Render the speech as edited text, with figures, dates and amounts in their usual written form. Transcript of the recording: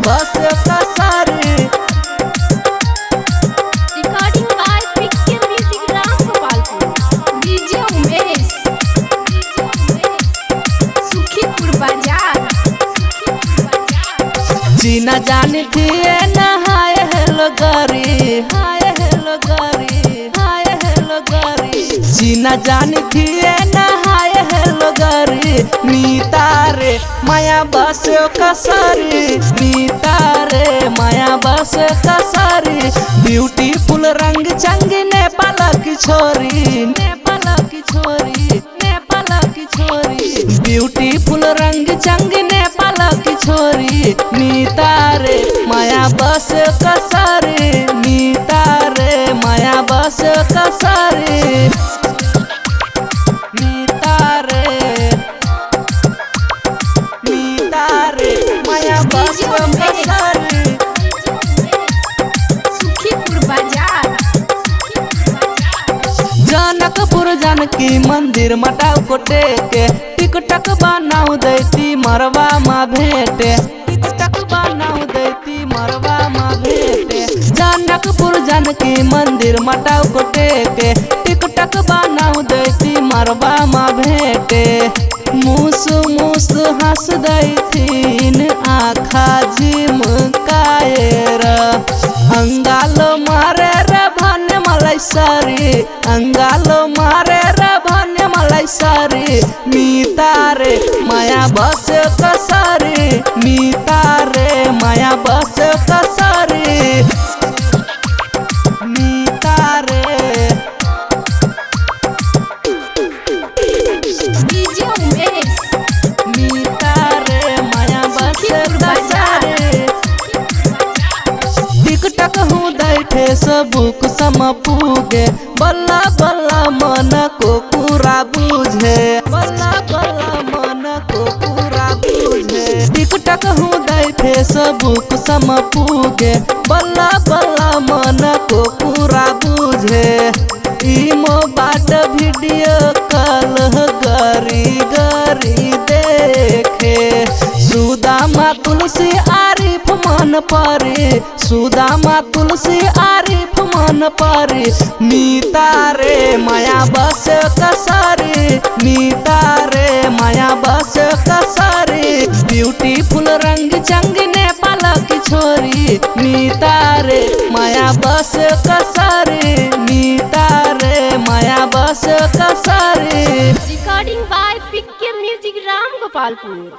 बस कसरी। Recording by picture music Ram Gopalpur. DJ Umesh Sukhipur Bazar. जीना जानी थी नहाए हेलो गरी, हाय हेलो गरी, हाय हेलो गरी। जीना जानी थी नहाए हेलो गरी। मीता रे माया बस कसरी, मीता रे माया बस कसरी। ब्यूटीफुल रंग चंगी नेपाल की छोरी, नेपाल की छोरी, नेपाल की छोरी। ब्यूटीफुल रंग चंगी नेपाल की छोरी। मीता रे माया बस कसरी, मीता रे माया बस कसरी। मीता रे, मीता रे माया बस कसरी। सुखीपुर बाजार। जनकपुर जानकी मंदिर मटाव को टेके। टिकटक बनाऊ देती मरवा माँ भेटे, टिकटक बनाऊ देती मरवा माँ भेटे। जनकपुर जानकी मंदिर मटाव को टेके। टिकटक बनाऊ देती मरवा माँ भेटे। मूस मूस हंस दैथिन आखा जिमकाएर। अंगालो मारे रे भने मलाई सरी, अंगालो मारे रे भने मलाई सरी। मीता रे माया बस कसरी, मीता रे माया बस कसरी। मीता रे, डीजे उमेश मीता रे माया बस कसरी। टिकटक हूँ दैठे सबुक सम पूगे। बल्ला बल्ला मन को पूरा बुझे, बल्ला बल्ला मन को पूरा बुझे। टिकटक हूँ दैठे सबुक सम पूगे। बल्ला बल्ला मन को पूरा बुझे। इमो बाट वीडियो कल गरी गरी देखे। सुदामा तुलसी आरिफ मन परे, सुदामा तुलसी आरिफ मन परे। मीता रे माया बस कसरी, मीता रे माया बस कसरी। ब्यूटीफुल रंग चंग नेपाल की छोरी। मीता रे माया बस कसरी, मीता रे माया बस कसरी। Recording by picture music Ram Gopalpur.